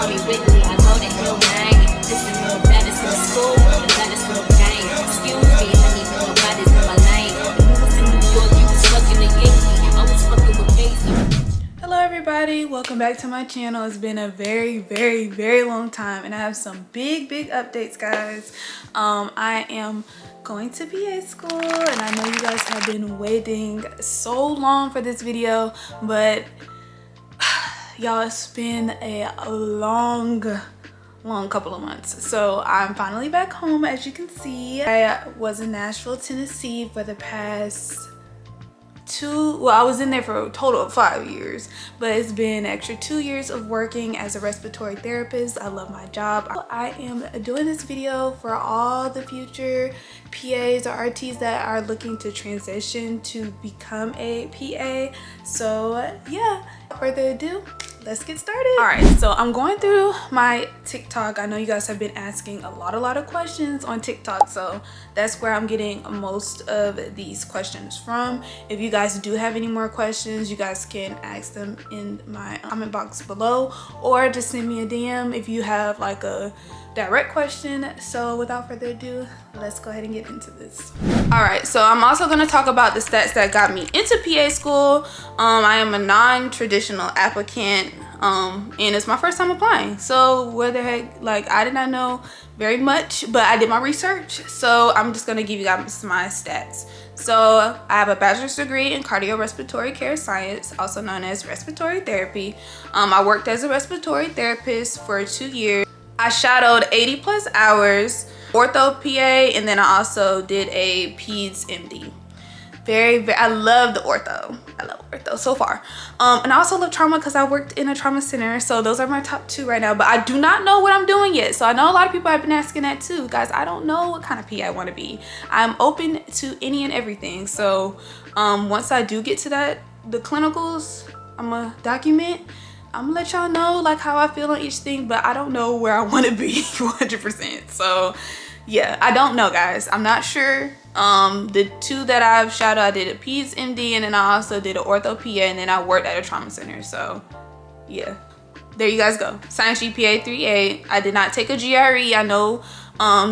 call me Whitley. I know that he'll bang. This is the baddest in the school, the baddest in the gang. Excuse me, honey, but nobody's in my lane. If you was in New York, you was fucking a Yankee. I was fucking with Mason. Hello everybody, welcome back to my channel. It's been a very long time and I have some big updates, guys. I am going to PA school and I know you guys have been waiting so long for this video, but y'all, it's been a long couple of months. So I'm finally back home. As you can see, I was in Nashville, Tennessee for the past I was in there for a total of 5 years, but it's been an extra 2 years of working as a respiratory therapist. I love my job. I am doing this video for all the future PAs or RTs that are looking to transition to become a PA. So yeah, without further ado, let's get started. All right, so I'm going through my TikTok. I know you guys have been asking a lot of questions on TikTok, so that's where I'm getting most of these questions from. If you guys do have any more questions, you guys can ask them in my comment box below, or just send me a DM if you have like a direct question. So without further ado, let's go ahead and get into this. All right, so I'm also going to talk about the stats that got me into PA school. I am a non-traditional applicant, and it's my first time applying. So where the heck, like, I did not know very much, but I did my research. So I'm just going to give you guys my stats. So I have a bachelor's degree in cardiorespiratory care science, also known as respiratory therapy. I worked as a respiratory therapist for 2 years. I shadowed 80+ hours, ortho PA, and then I also did a peds MD. I love the ortho. I love ortho so far. And I also love trauma because I worked in a trauma center. So those are my top 2 right now, but I do not know what I'm doing yet. So I know a lot of people have been asking that too. Guys, I don't know what kind of PA I want to be. I'm open to any and everything. So once I do get to the clinicals, I'm gonna document. I'm gonna let y'all know like how I feel on each thing, but I don't know where I want to be 100%. So yeah, I don't know, guys. I'm not sure. The 2 that I've shadowed, I did a peds MD, and then I also did an ortho PA, and then I worked at a trauma center. So yeah, there you guys go. Science GPA 3.8. I did not take a GRE. I know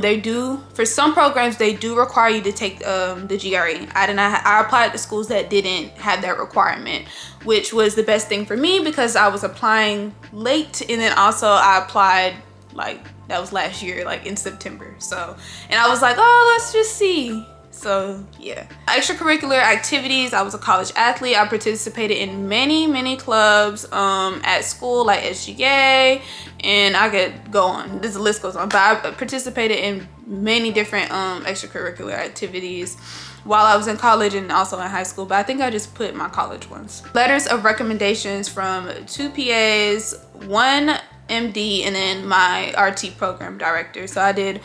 they do, for some programs they do require you to take the GRE. I applied to schools that didn't have that requirement, which was the best thing for me because I was applying late, and then also I applied like that was last year, like in September. So, and I was like, oh, let's just see. So yeah, extracurricular activities. I was a college athlete. I participated in many clubs at school, like SGA, and I could go on, this list goes on, but I participated in many different extracurricular activities while I was in college and also in high school, but I think I just put my college ones. Letters of recommendations from 2 PAs, 1 MD, and then my RT program director. So I did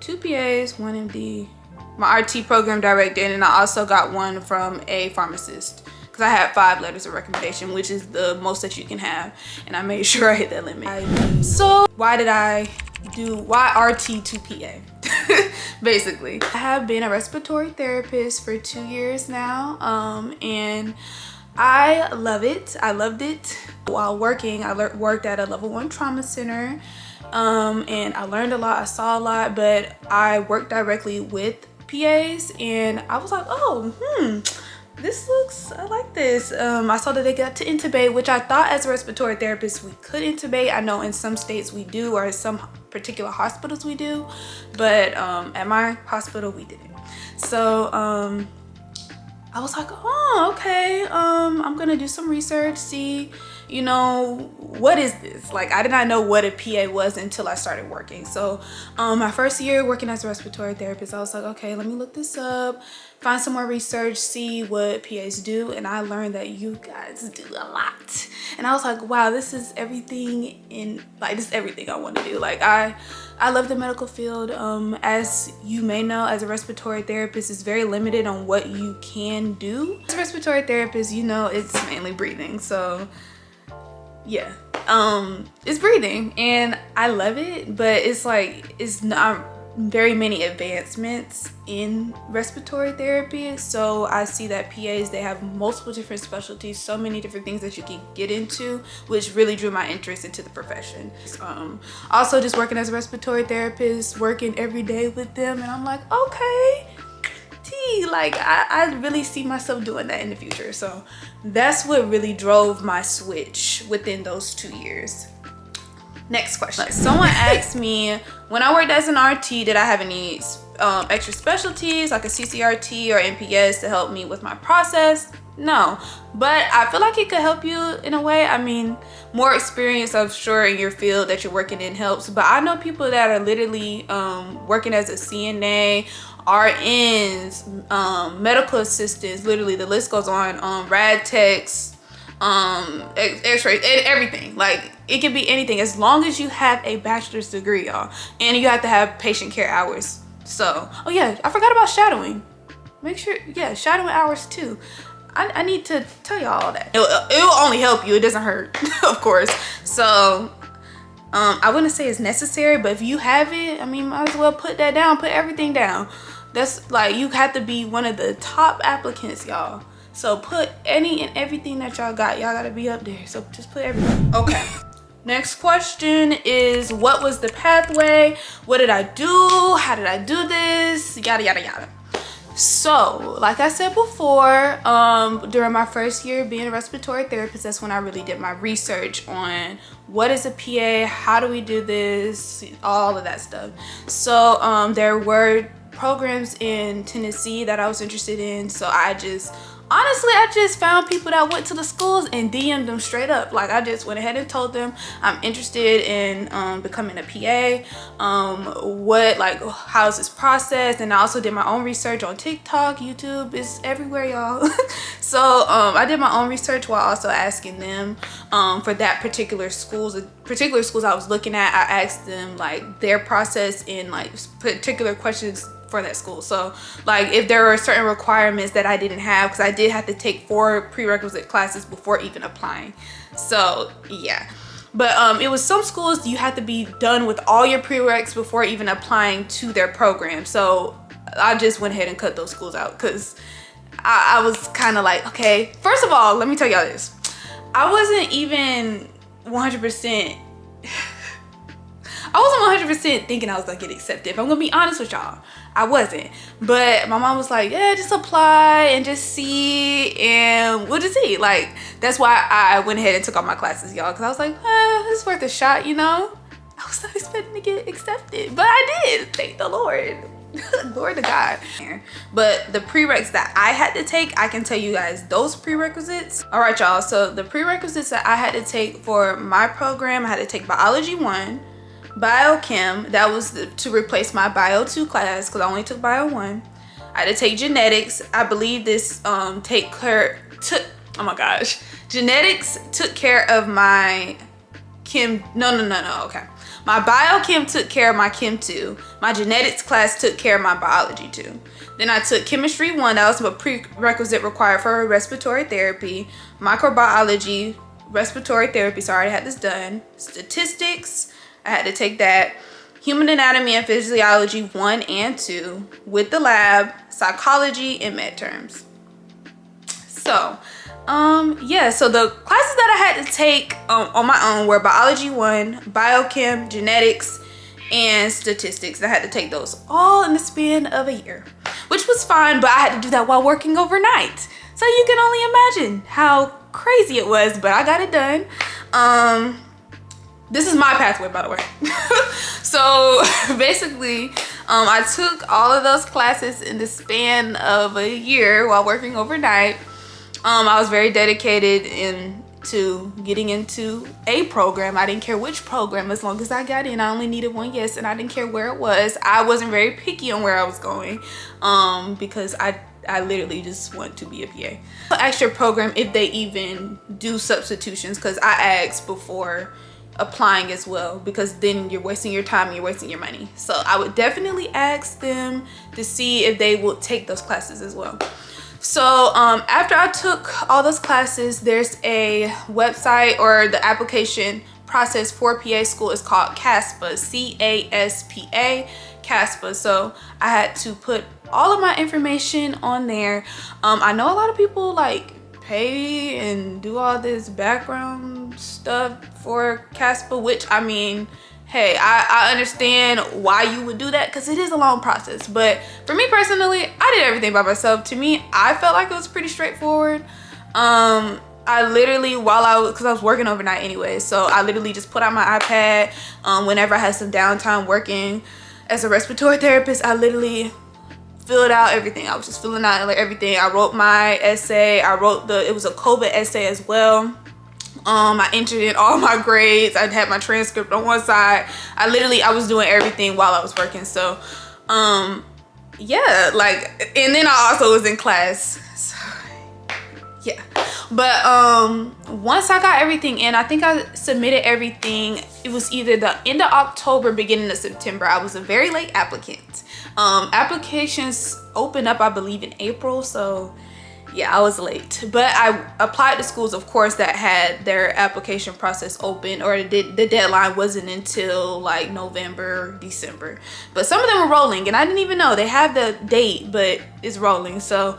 2 PAs, 1 MD, my RT program director, and then I also got one from a pharmacist because I had 5 letters of recommendation, which is the most that you can have, and I made sure I hit that limit. So why RT to PA? Basically, I have been a respiratory therapist for 2 years now, and I love it. I loved it. While working, I worked at a level 1 trauma center, and I learned a lot, I saw a lot, but I worked directly with PAs, and I was like, oh, I like this. I saw that they got to intubate, which I thought as a respiratory therapist we could intubate. I know in some states we do, or some particular hospitals we do, but at my hospital we didn't. So I was like, oh, okay, I'm gonna do some research, see, you know, what is this? Like, I did not know what a PA was until I started working. So my first year working as a respiratory therapist, I was like, okay, let me look this up, find some more research, see what PAs do, and I learned that you guys do a lot. And I was like, wow, this is everything this is everything I want to do. Like, I love the medical field. As you may know, as a respiratory therapist, it's very limited on what you can do. As a respiratory therapist, you know, it's mainly breathing. So yeah, it's breathing and I love it, but it's like, it's not very many advancements in respiratory therapy. So I see that PAs, they have multiple different specialties, so many different things that you can get into, which really drew my interest into the profession. Also just working as a respiratory therapist, working every day with them, and I'm like, okay, like I really see myself doing that in the future. So that's what really drove my switch within those 2 years. Next question. Someone asked me, when I worked as an RT, did I have any extra specialties like a CCRT or NPS to help me with my process? No, but I feel like it could help you in a way. I mean, more experience, I'm sure, in your field that you're working in helps, but I know people that are literally working as a CNA, RNs, medical assistants, literally the list goes on, rad techs, x-rays, everything. Like, it can be anything as long as you have a bachelor's degree, y'all, and you have to have patient care hours. So, oh yeah, I forgot about shadowing. Make sure, yeah, shadowing hours too. I need to tell y'all all that. It will only help you, it doesn't hurt. Of course. So I wouldn't say it's necessary, but if you have it, I mean, might as well put that down, put everything down. That's like, you have to be one of the top applicants, y'all. So put any and everything that y'all gotta be up there. So just put everything. Okay. Next question is, what was the pathway? What did I do? How did I do this? Yada, yada, yada. So, like I said before, during my first year being a respiratory therapist, that's when I really did my research on what is a PA, how do we do this, all of that stuff. So, there were programs in Tennessee that I was interested in, so I just found people that went to the schools and DM'd them straight up. Like, I just went ahead and told them I'm interested in becoming a PA. How's this process? And I also did my own research on TikTok, YouTube, it's everywhere, y'all. So I did my own research while also asking them for that particular schools I was looking at. I asked them like their process in like particular questions for that school. So like if there were certain requirements that I didn't have, because I did have to take 4 prerequisite classes before even applying. So yeah, but it was some schools you had to be done with all your prereqs before even applying to their program. So I just went ahead and cut those schools out because I was kind of like, okay, first of all, let me tell y'all this. I wasn't even 100% thinking I was gonna get accepted. If I'm gonna be honest with y'all, I wasn't. But my mom was like, yeah, just apply and just see, and we'll just see. Like, that's why I went ahead and took all my classes, y'all, because I was like, it's worth a shot, you know? I was not expecting to get accepted, but I did. Thank the Lord. Glory to God. But the prereqs that I had to take, I can tell you guys those prerequisites. All right, y'all, so the prerequisites that I had to take for my program, I had to take Biology 1, Biochem, that was to replace my Bio 2 class because I only took Bio 1. I had to take Genetics. I believe this Genetics took care of my Chem. Okay. My Biochem took care of my Chem 2. My Genetics class took care of my Biology 2. Then I took Chemistry 1. That was a prerequisite required for respiratory therapy. Microbiology, respiratory therapy. So I already had this done. Statistics, I had to take that. Human Anatomy and Physiology 1 and 2 with the lab, Psychology, and med terms. So yeah, so the classes that I had to take on my own were Biology 1, Biochem, Genetics, and Statistics. I had to take those all in the span of a year, which was fine, but I had to do that while working overnight. So you can only imagine how crazy it was, but I got it done. This is my pathway, by the way. So basically, I took all of those classes in the span of a year while working overnight. I was very dedicated into getting into a program. I didn't care which program, as long as I got in. I only needed one yes, and I didn't care where it was. I wasn't very picky on where I was going because I literally just want to be a PA. I asked your program if they even do substitutions, because I asked before applying as well, because then you're wasting your time and you're wasting your money. So I would definitely ask them to see if they will take those classes as well. So after I took all those classes, there's a website, or the application process for PA school is called CASPA, C-A-S-P-A. CASPA, so I had to put all of my information on there. I know a lot of people like pay and do all this background stuff for CASPA, which I mean, hey, I understand why you would do that because it is a long process. But for me personally, I did everything by myself. To me, I felt like it was pretty straightforward. I literally, because I was working overnight anyway, so I literally just put out my iPad whenever I had some downtime working as a respiratory therapist. I literally filled out everything. I was just filling out like everything. I wrote my essay. It was a COVID essay as well. I entered in all my grades. I had my transcript on one side. I was doing everything while I was working. So yeah, like, and then I also was in class. So yeah, but once I got everything in, I think I submitted everything. It was either the end of October, beginning of September. I was a very late applicant. Applications opened up, I believe, in April, so yeah, I was late. But I applied to schools, of course, that had their application process open, or the deadline wasn't until like November, December. But some of them were rolling, and I didn't even know they have the date, but it's rolling. So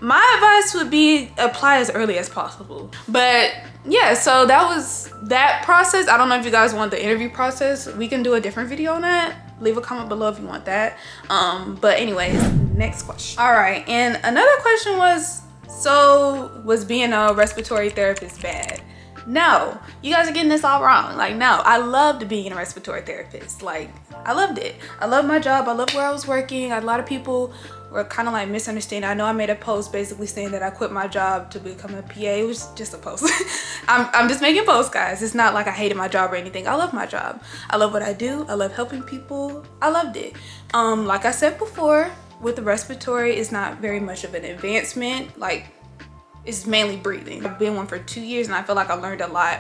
my advice would be apply as early as possible. But yeah, so that was that process. I don't know if you guys want the interview process. We can do a different video on that. Leave a comment below if you want that. But anyways, next question. All right, and another question was, so was being a respiratory therapist bad? No, you guys are getting this all wrong. Like, no, I loved being a respiratory therapist. Like, I loved it. I loved my job. I loved where I was working. A lot of people were kind of like misunderstanding. I know I made a post basically saying that I quit my job to become a PA. It was just a post. I'm just making posts, guys. It's not like I hated my job or anything. I love my job. I love what I do. I love helping people. I loved it. Like I said before, with the respiratory, it's not very much of an advancement. Like, it's mainly breathing. I've been one for 2 years, and I feel like I learned a lot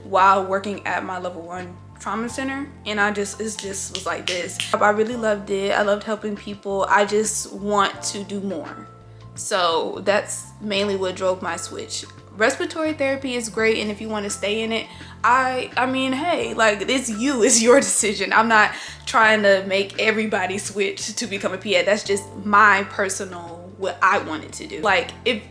while working at my level 1 trauma center, and it just was like this. I really loved it. I loved helping people. I just want to do more. So that's mainly what drove my switch. Respiratory therapy is great, and if you want to stay in it, I mean, hey, like, it's your decision. I'm not trying to make everybody switch to become a PA. That's just my personal, what I wanted to do. Like, if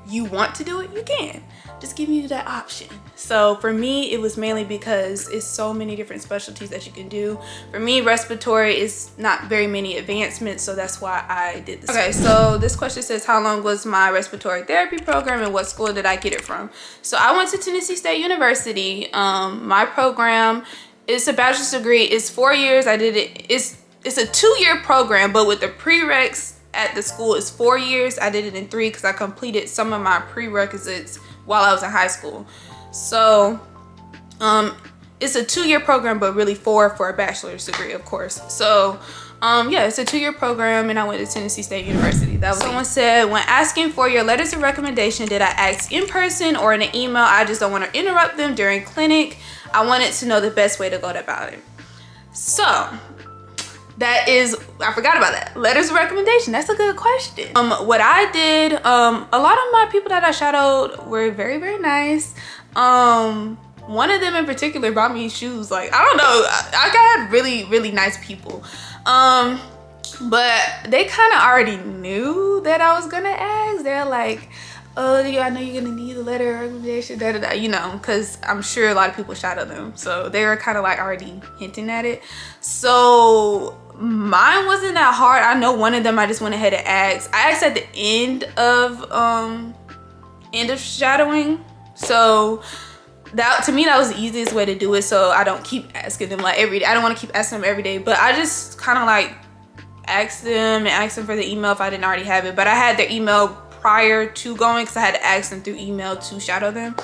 you want to do it, you can. Just give you that option. So for me, it was mainly because it's so many different specialties that you can do. For me, respiratory is not very many advancements, so that's why I did this. Okay, so this question says, how long was my respiratory therapy program and what school did I get it from? So I went to Tennessee State University. My program is a bachelor's degree. It's 4 years. I did it. It's a 2-year program, but with the prereqs at the school is 4 years. I did it in 3 because I completed some of my prerequisites while I was in high school. So it's a 2-year program, but really 4 for a bachelor's degree, of course. So yeah, it's a 2-year program, and I went to Tennessee State University. That was someone said, when asking for your letters of recommendation, did I ask in person or in an email? I just don't want to interrupt them during clinic. I wanted to know the best way to go about it. So that is, I forgot about that. Letters of recommendation, that's a good question. What I did, a lot of my people that I shadowed were very, very nice. One of them in particular bought me shoes. Like, I don't know, I got really, really nice people. But they kind of already knew that I was gonna ask. They're like, oh, yeah, I know you're gonna need a letter of recommendation, da da da, you know, because I'm sure a lot of people shadowed them. So they were kind of like already hinting at it. So mine wasn't that hard. I know one of them I just went ahead and asked. I asked at the end of shadowing. So that, to me, that was the easiest way to do it, so I don't keep asking them like every day. I don't want to keep asking them every day, but I just kind of like asked them for the email if I didn't already have it. But I had their email prior to going because I had to ask them through email to shadow them.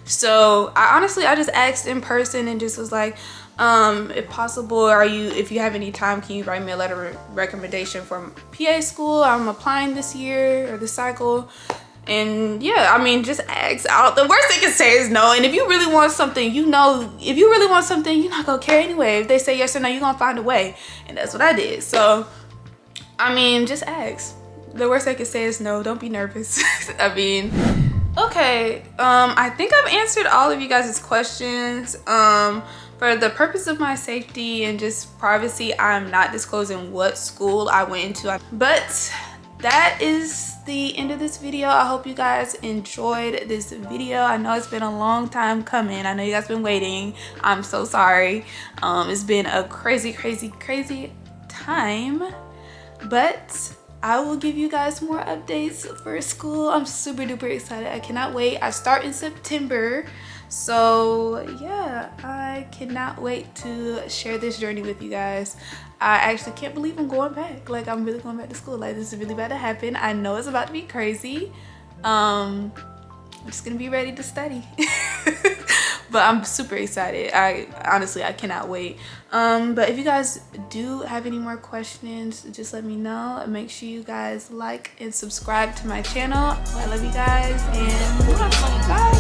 So I just asked in person and just was like, if possible, if you have any time, can you write me a letter of recommendation for PA school? I'm applying this year or this cycle. And yeah, I mean, just ask out. The worst they can say is no. And if you really want something, you're not gonna care anyway. If they say yes or no, you're gonna find a way. And that's what I did. So I mean, just ask. The worst they can say is no. Don't be nervous. I mean, okay, I think I've answered all of you guys' questions. for the purpose of my safety and just privacy, I'm not disclosing what school I went into. But that is the end of this video. I hope you guys enjoyed this video. I know it's been a long time coming. I know you guys been waiting. I'm so sorry. It's been a crazy time, but I will give you guys more updates for school. I'm super duper excited. I cannot wait. I start in September, so yeah, I cannot wait to share this journey with you guys. I actually can't believe I'm going back. Like, I'm really going back to school. Like, this is really about to happen. I know it's about to be crazy. I'm just gonna be ready to study. But I'm super excited. I honestly cannot wait. But if you guys do have any more questions, just let me know. Make sure you guys like and subscribe to my channel. I love you guys, and bye.